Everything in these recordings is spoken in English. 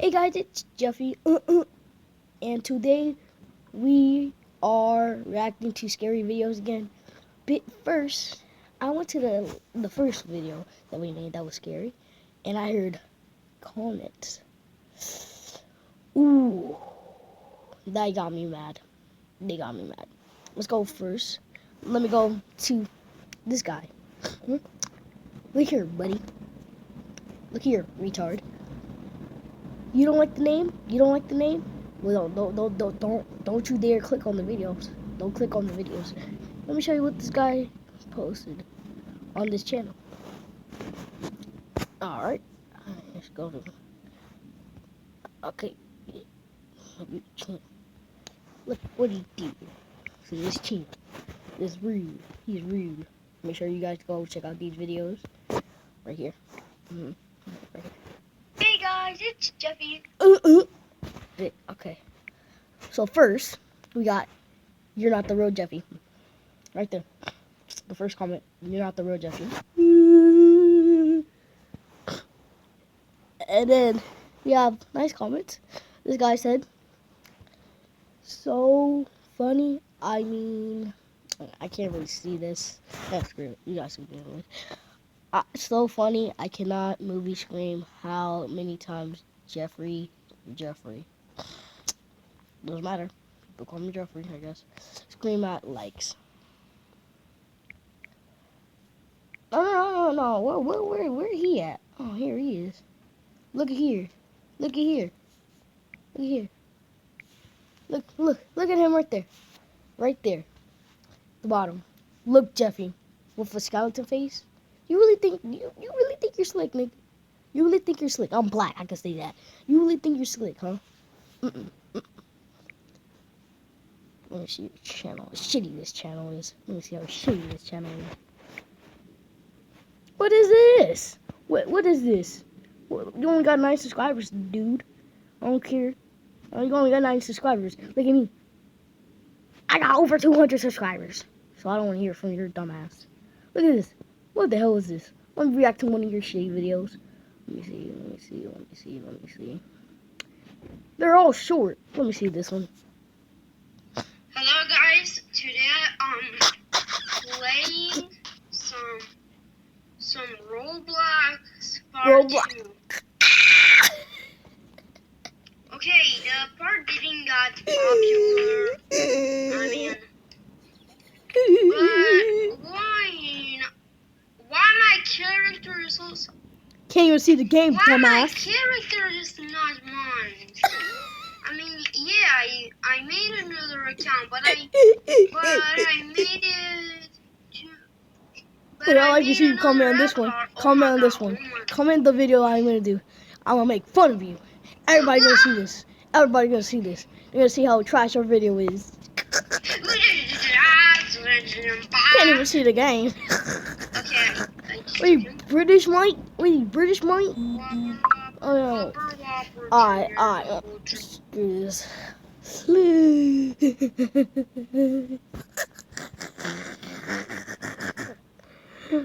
Hey guys, it's Jeffy, and today we are reacting to scary videos again. But first, I went to the first video that we made that was scary, and I heard comments. Ooh, that got me mad. They got me mad. Let's go first. Let me go to this guy. Look here, buddy. Look here, retard. You don't like the name? You don't like the name? Well, don't you dare click on the videos. Don't click on the videos. Let me show you what this guy posted on this channel. All right, let's go to. Okay, look what he did. See this chimp. This rude. He's rude. Make sure you guys go check out these videos right here. Right here. Hey guys, it's Jeffy. Okay. So first, we got, "You're not the real Jeffy." Right there. The first comment, "You're not the real Jeffy." And then we have nice comments. This guy said, "So funny. I mean, I can't really see this. That's great. You guys can do it. So funny. I cannot movie scream. How many times Jeffrey? Doesn't matter. People call me Jeffrey, I guess. Scream at likes." No. Where he at? Oh, here he is. Look at here. Look at here. Look at here. Look at him right there. Right there. The bottom. Look, Jeffy, with a skeleton face. You really think you're slick, nigga? You really think you're slick? I'm black. I can say that. You really think you're slick, huh? Let me see your channel. How shitty this channel is. Let me see how shitty this channel is. What is this? What is this? You only got 9 subscribers, dude. I don't care. You only got 9 subscribers. Look at me. I got over 200 subscribers. So I don't want to hear from your dumbass. Look at this. What the hell is this? Let me react to one of your shitty videos. Let me see. They're all short. Let me see this one. Hello guys, today I'm playing some Roblox part 2. Okay, the part didn't got popular. I mean, but why my character is so... Can't even see the game, why dumbass. my character is not mine? I mean, yeah, I made another account, but I made it to... But I like to see you comment on this one. Comment on this one. Comment the video I'm gonna do. I'm gonna make fun of you. Everybody gonna see this. Everybody gonna see this. They're gonna see how trash our video is. Can't even see the game. Okay. Were you British, Mike? Oh no. Alright. Screw this.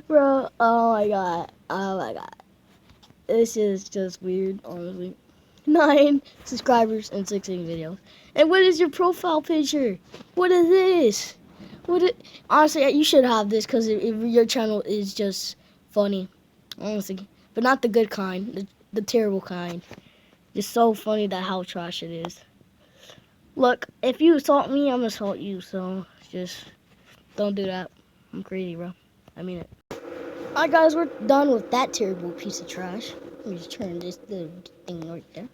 Bro, oh my god. This is just weird, honestly. 9 subscribers and 16 videos. And what is your profile picture? What is this? Honestly, you should have this because your channel is just funny. Honestly. But not the good kind. The terrible kind. Just so funny that how trash it is. Look, if you assault me, I'm gonna assault you. So, just don't do that. I'm crazy, bro. I mean it. Alright guys, we're done with that terrible piece of trash. Let me just turn this little thing right there.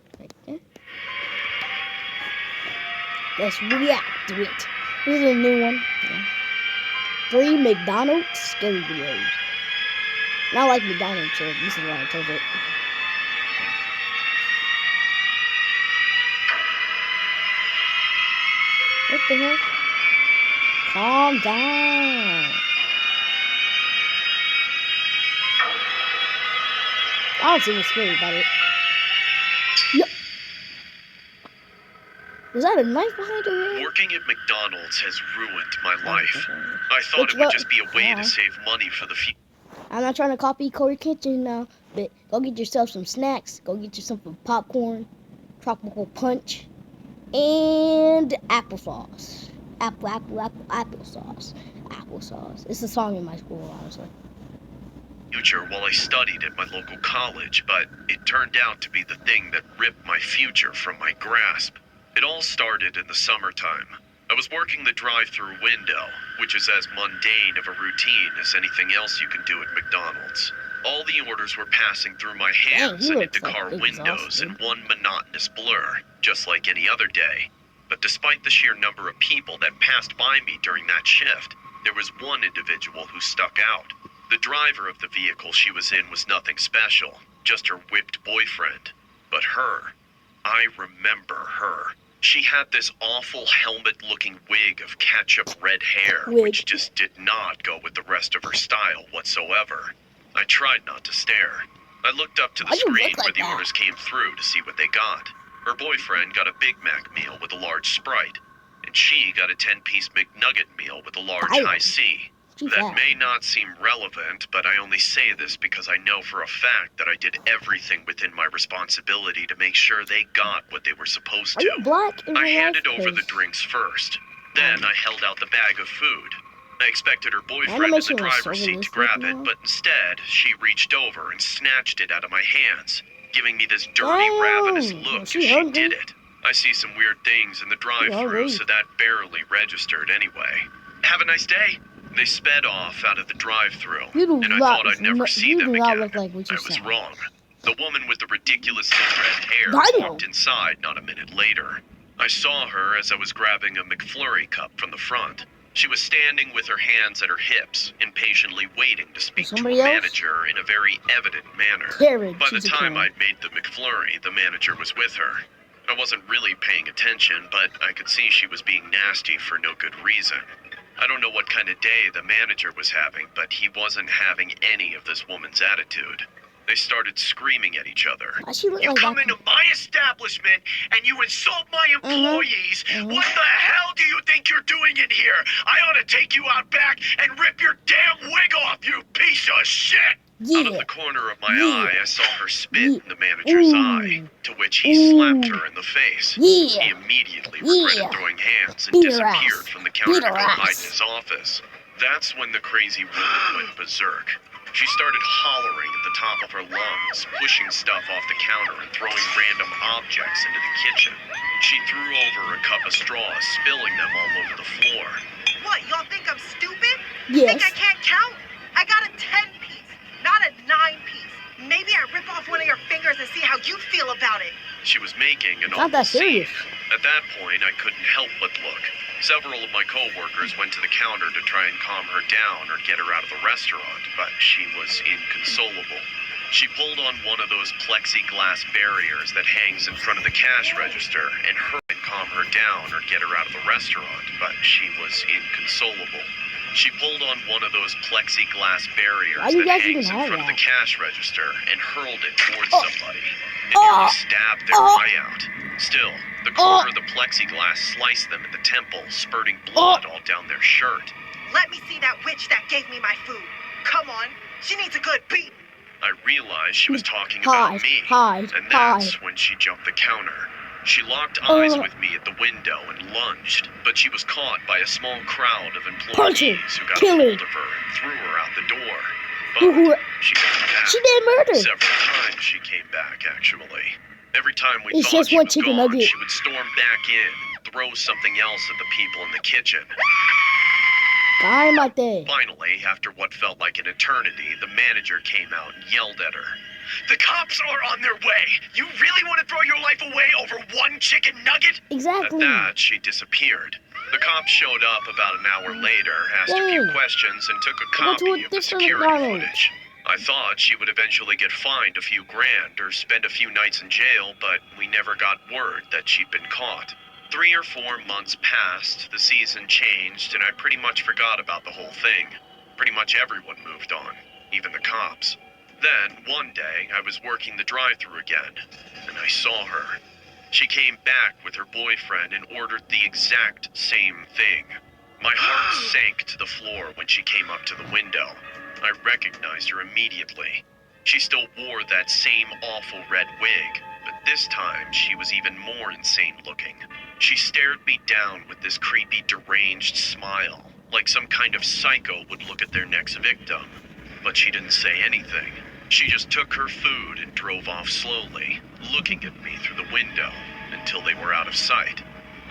Let's react to it. This is a new one. Yeah. 3 McDonald's scary videos. Not like McDonald's, so this is why I told it. What the hell? Calm down. I don't see what's scary about it. Yep. Was that a knife behind your head? Working at McDonald's has ruined my life. I thought it would just be a way to save money for the future. I'm not trying to copy Corey Kitchen now, but go get yourself some snacks. Go get yourself some popcorn. tropical punch, and applesauce. Applesauce. Applesauce. It's a song in my school, honestly. Future while I studied at my local college, but it turned out to be the thing that ripped my future from my grasp. It all started in the summertime. I was working the drive-thru window, which is as mundane of a routine as anything else you can do at McDonald's. All the orders were passing through my hands and into car windows in one monotonous blur, just like any other day. But despite the sheer number of people that passed by me during that shift, there was one individual who stuck out. The driver of the vehicle she was in was nothing special, just her whipped boyfriend. But her, I remember her. She had this awful helmet-looking wig of ketchup red hair, which just did not go with the rest of her style whatsoever. I tried not to stare. I looked up to the screen where the orders came through to see what they got. Her boyfriend got a Big Mac meal with a large Sprite, and she got a 10-piece McNugget meal with a large High C. That may not seem relevant, but I only say this because I know for a fact that I did everything within my responsibility to make sure they got what they were supposed to. I handed over the drinks first. Then I held out the bag of food. I expected her boyfriend in the driver's seat to grab it, but instead, she reached over and snatched it out of my hands, giving me this dirty, ravenous look as she did it. I see some weird things in the drive-thru, so that barely registered anyway. Have a nice day. They sped off out of the drive-thru, and I thought I'd never see them again. I was wrong. The woman with the ridiculously red hair walked inside not a minute later. I saw her as I was grabbing a McFlurry cup from the front. She was standing with her hands at her hips, impatiently waiting to speak to a manager in a very evident manner. By the time I'd made the McFlurry, the manager was with her. I wasn't really paying attention, but I could see she was being nasty for no good reason. I don't know what kind of day the manager was having, but he wasn't having any of this woman's attitude. They started screaming at each other. You come into my establishment and you insult my employees. What the hell do you think you're doing in here? I ought to take you out back and rip your damn wig off, you piece of shit! Out of the corner of my eye, I saw her spit in the manager's eye, to which he slapped her in the face. He immediately regretted throwing hands and disappeared from the counter to go hide in his office. That's when the crazy woman went berserk. She started hollering at the top of her lungs, pushing stuff off the counter and throwing random objects into the kitchen. She threw over a cup of straws, spilling them all over the floor. What, y'all think I'm stupid? Yes. Think I can't count? I got a 10-piece, not a 9-piece. Maybe I rip off one of your fingers and see how you feel about it. She was making an awful scene. At that point, I couldn't help but look. Several of my co-workers went to the counter to try and calm her down or get her out of the restaurant, but she was inconsolable. She pulled on one of those plexiglass barriers that hangs in front of the cash register and hurried and calm her down or get her out of the restaurant, but she was inconsolable. She pulled on one of those plexiglass barriers that hangs in front of the cash register and hurled it towards somebody. It nearly stabbed their eye out. Still, the corner of the plexiglass sliced them in the temple, spurting blood all down their shirt. Let me see that witch that gave me my food. Come on, she needs a good beat. I realized she was talking about me, and that's when she jumped the counter. She locked eyes with me at the window and lunged, but she was caught by a small crowd of employees who got a hold of her and threw her out the door. But she came back. She did murder. Several times she came back, actually. Every time we thought she was gone, she would storm back in and throw something else at the people in the kitchen. Finally, after what felt like an eternity, the manager came out and yelled at her. The cops are on their way! You really want to throw your life away over one chicken nugget? Exactly. At that, she disappeared. The cops showed up about an hour later, asked a few questions, and took a copy of the security footage. I thought she would eventually get fined a few grand or spend a few nights in jail, but we never got word that she'd been caught. 3 or 4 months passed, the season changed, and I pretty much forgot about the whole thing. Pretty much everyone moved on, even the cops. Then, one day, I was working the drive-thru again, and I saw her. She came back with her boyfriend and ordered the exact same thing. My heart sank to the floor when she came up to the window. I recognized her immediately. She still wore that same awful red wig, but this time she was even more insane looking. She stared me down with this creepy, deranged smile, like some kind of psycho would look at their next victim. But she didn't say anything. She just took her food and drove off slowly, looking at me through the window until they were out of sight.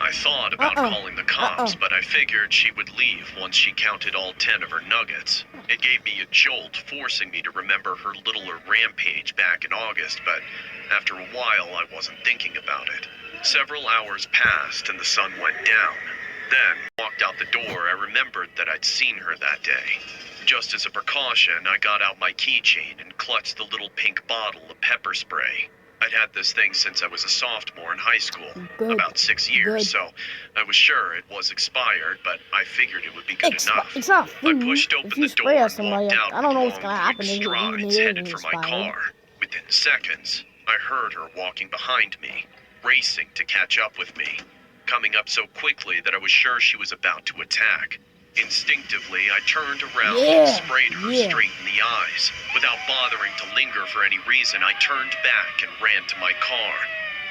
I thought about calling the cops, but I figured she would leave once she counted all 10 of her nuggets. It gave me a jolt, forcing me to remember her littler rampage back in August, but after a while I wasn't thinking about it. Several hours passed and the sun went down. Then, walked out the door, I remembered that I'd seen her that day. Just as a precaution, I got out my keychain and clutched the little pink bottle of pepper spray. I'd had this thing since I was a sophomore in high school, about 6 years, so I was sure it was expired, but I figured it would be good enough. It's not I food. pushed If open you the door spray at and somebody, walked out I don't know with what's long, gonna happen quick if strides it headed is for my expired. car. Within seconds, I heard her walking behind me, racing to catch up with me, coming up so quickly that I was sure she was about to attack. Instinctively, I turned around and sprayed her straight in the eyes. Without bothering to linger for any reason, I turned back and ran to my car.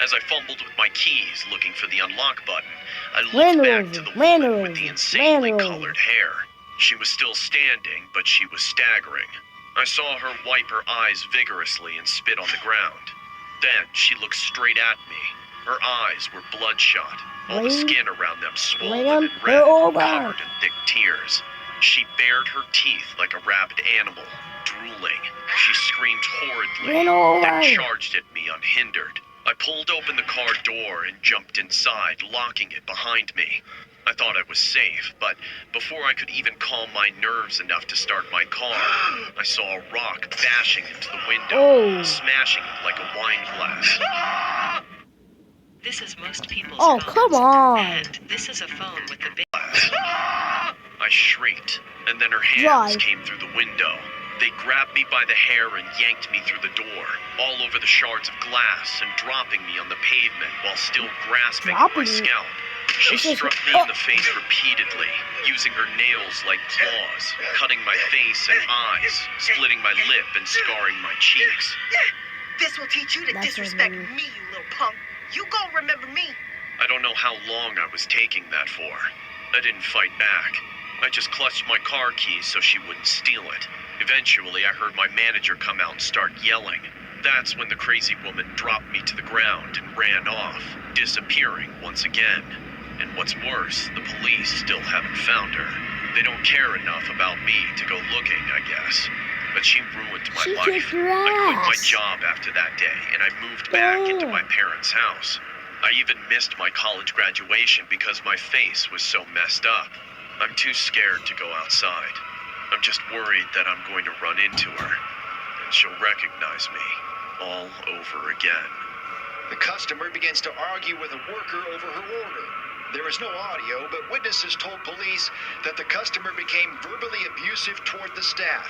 As I fumbled with my keys looking for the unlock button, I looked back to the woman with the insanely colored hair. She was still standing, but she was staggering. I saw her wipe her eyes vigorously and spit on the ground. Then she looked straight at me. Her eyes were bloodshot, all the skin around them swollen and red, covered in thick tears. She bared her teeth like a rabid animal, drooling. She screamed horridly, then charged at me unhindered. I pulled open the car door and jumped inside, locking it behind me. I thought I was safe, but before I could even calm my nerves enough to start my car, I saw a rock bashing into the window, smashing it like a wine glass. This is most people's Oh, phones. come on. And this is a phone with the big... I shrieked, and then her hands came through the window. They grabbed me by the hair and yanked me through the door, all over the shards of glass and dropping me on the pavement while still grasping at my scalp. She struck me in the face repeatedly, using her nails like claws, cutting my face and eyes, splitting my lip and scarring my cheeks. This will teach you to disrespect me, you little punk. You gon' remember me. I don't know how long I was taking that for. I didn't fight back. I just clutched my car keys so she wouldn't steal it. Eventually, I heard my manager come out and start yelling. That's when the crazy woman dropped me to the ground and ran off, disappearing once again. And what's worse, the police still haven't found her. They don't care enough about me to go looking, I guess. But she ruined my life. I quit my job after that day, and I moved back into my parents' house. I even missed my college graduation because my face was so messed up. I'm too scared to go outside. I'm just worried that I'm going to run into her, and she'll recognize me all over again. The customer begins to argue with a worker over her order. There was no audio, but witnesses told police that the customer became verbally abusive toward the staff.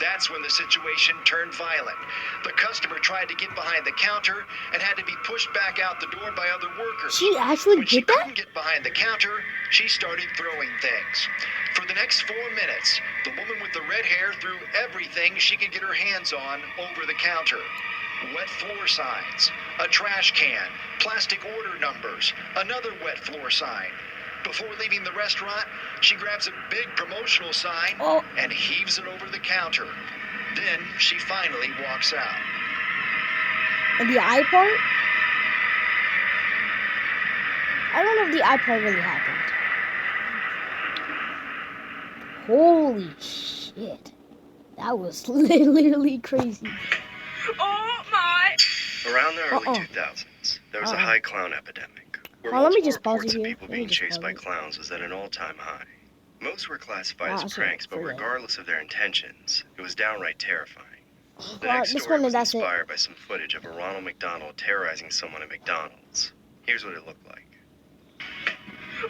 That's when the situation turned violent. The customer tried to get behind the counter and had to be pushed back out the door by other workers. She actually When she did that? couldn't get behind the counter, she started throwing things. For the next 4 minutes, the woman with the red hair threw everything she could get her hands on over the counter. Wet floor signs, a trash can, plastic order numbers, another wet floor sign. Before leaving the restaurant, she grabs a big promotional sign and heaves it over the counter. Then she finally walks out. And the eye part? I don't know if the eye part really happened. Holy shit. That was literally crazy. Oh my! Around the early 2000s, there was a high clown epidemic, where let me multiple just pause reports it of here. people Let me being just chased pause by it. clowns was at an all-time high. Most were classified Wow, as so pranks, but for real. regardless of their intentions, it was downright terrifying. The Well, next this story one, was that's it. inspired by some footage of a Ronald McDonald terrorizing someone at McDonald's. Here's what it looked like.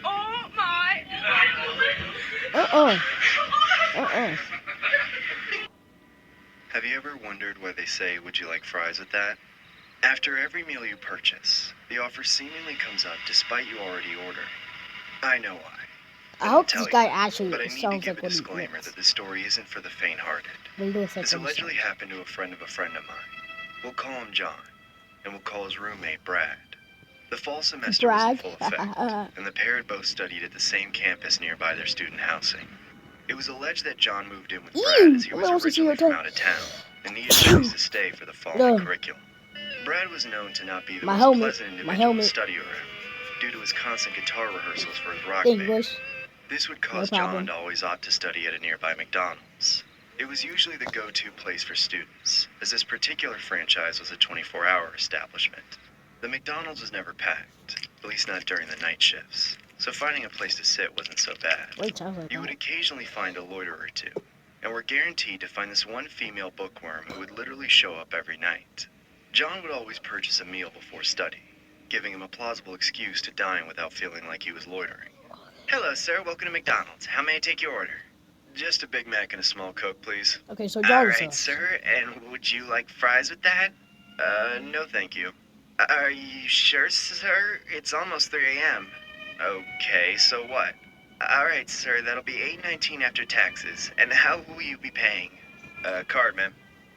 Oh my! Have you ever wondered why they say, "Would you like fries with that?" After every meal you purchase, the offer seemingly comes up despite you already ordering. I know why. I hope tell this guy you, actually but I need to sounds give like a what he disclaimer looks. that this story isn't for the faint-hearted. But he looks like This what he allegedly sounds. happened to a friend of mine. We'll call him John. and would call his roommate Brad. The fall semester was in Brag. full effect, and the pair had both studied at the same campus nearby their student housing. It was alleged that John moved in with Brad as he was originally from out of town and needed a place to stay for the following curriculum. Brad was known to not be the most pleasant individual to study around due to his constant guitar rehearsals for his rock band. English. This would cause John to always opt to study at a nearby McDonald's. It was usually the go-to place for students, as this particular franchise was a 24-hour establishment. The McDonald's was never packed, at least not during the night shifts, so finding a place to sit wasn't so bad. You would occasionally find a loiterer or two, and were guaranteed to find this one female bookworm who would literally show up every night. John would always purchase a meal before study, giving him a plausible excuse to dine without feeling like he was loitering. Hello, sir. Welcome to McDonald's. How may I take your order? Just a Big Mac and a small Coke, please. Okay, so All John right, sir. And would you like fries with that? No, thank you. Are you sure, sir? It's almost 3 a.m. Okay, so what? All right, sir. That'll be $8.19 after taxes. And how will you be paying? Card, ma'am.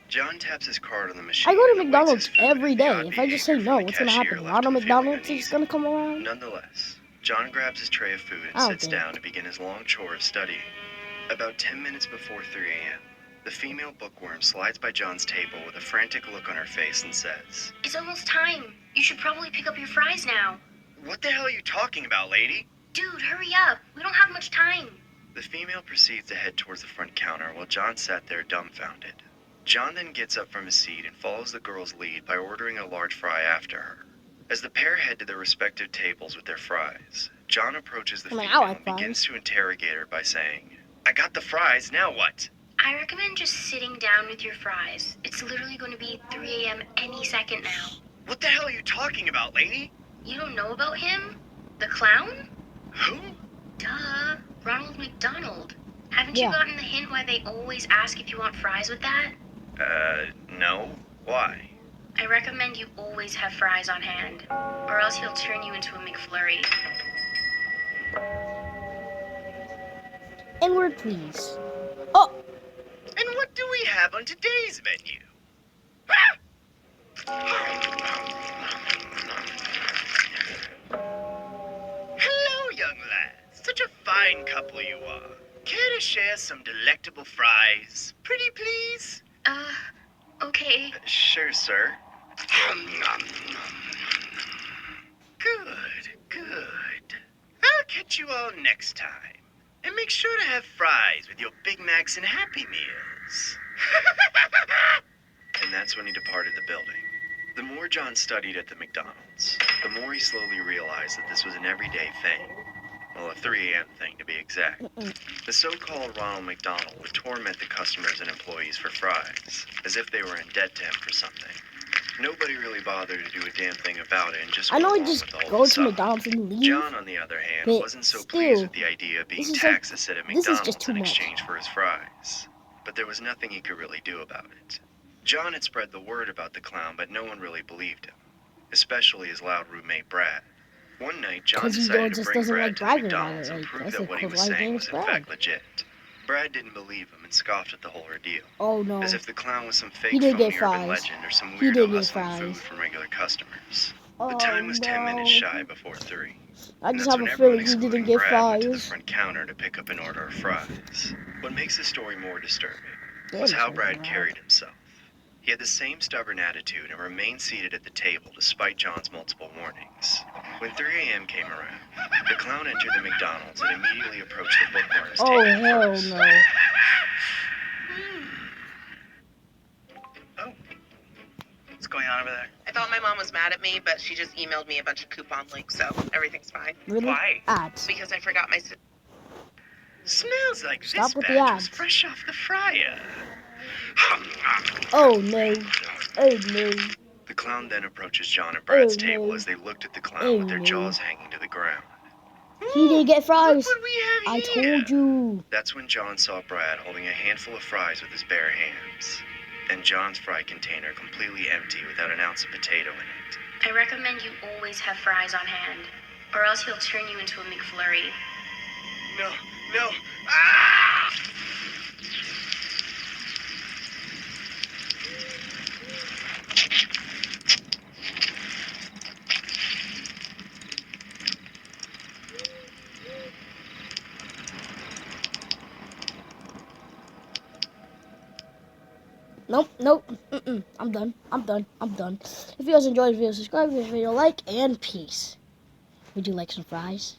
John taps his card on the machine. I go to and awaits McDonald's his food every with the day. odd If I just say behavior no, from the what's gonna cashier happen? A left lot of him feeling McDonald's is uneasy. gonna come around. Nonetheless, John grabs his tray of food I and don't sits think. down to begin his long chore of studying. About 10 minutes before 3 a.m., the female bookworm slides by John's table with a frantic look on her face and says, It's almost time. You should probably pick up your fries now. "What the hell are you talking about, lady?" Dude, hurry up. We don't have much time. The female proceeds to head towards the front counter while John sat there dumbfounded. John then gets up from his seat and follows the girl's lead by ordering a large fry after her. As the pair head to their respective tables with their fries, John approaches the I mean, I female like and begins fries. to interrogate her by saying, "I got the fries, now what?" I recommend just sitting down with your fries. It's literally going to be 3 a.m. any second now. "What the hell are you talking about, lady?" You don't know about him? The clown? "Who?" Duh. Ronald McDonald. Haven't Yeah. you gotten the hint why they always ask if you want fries with that? No. Why? I recommend you always have fries on hand, or else he'll turn you into a McFlurry. Inward, please. Oh, And what do we have on today's menu? Hello, young lads. Such a fine couple you are. Care to share some delectable fries? Pretty please? Okay. Sure, sir. Good, good. I'll catch you all next time. And make sure to have fries with your Big Macs and Happy Meals. And that's when he departed the building. The more John studied at the McDonald's, the more he slowly realized that this was an everyday thing. Well, a 3 a.m. thing to be exact. The so-called Ronald McDonald would torment the customers and employees for fries, as if they were in debt to him for something. Nobody really bothered to do a damn thing about it and just I went know I along just with the whole go to facade. McDonald's and leave. John, on the other hand, But wasn't so still, pleased with the idea of being this is taxed like- to sit at this is just McDonald's too in much. exchange for his fries. But there was nothing he could really do about it. John had spread the word about the clown, but no one really believed him, especially his loud roommate Brad. One night, John 'Cause he decided to just bring doesn't Brad like to bragging about McDonald's it, and like, prove that's that a what he was polite saying name was is in Brad. fact legit. Brad didn't believe him and scoffed at the whole ordeal, Oh no. as if the clown was some fake He did phony get urban fries. legend or some He did weirdo get hustling fries. food from regular customers. Oh, The time was 10 minutes no. shy before 3. I And just that's have when a everyone feeling he didn't excluding get Brad went to the fries. front counter to pick up an order of fries. What makes the story more disturbing Damn, was how it's Brad loud. carried himself. He had the same stubborn attitude and remained seated at the table despite John's multiple warnings. When 3 a.m. came around, the clown entered the McDonald's and immediately approached the bookworm's Oh table hell first. no. Oh, what's going on over there? I thought my mom was mad at me, but she just emailed me a bunch of coupon links, so everything's fine. Really? Why? Ads. Because I forgot my... Smells like Stop this with the batch was ads. fresh off the fryer. Oh no. Oh no. The clown then approaches John and Brad's Oh, table no. as they looked at the clown Oh, with their no. jaws hanging to the ground. He didn't get fries. Look what we have I here. told you. That's when John saw Brad holding a handful of fries with his bare hands, and John's fry container completely empty without an ounce of potato in it. I recommend you always have fries on hand, or else he'll turn you into a McFlurry. No, no. Ah! Nope. I'm done. If you guys enjoyed the video, subscribe to this video, like, and peace. Would you like some fries?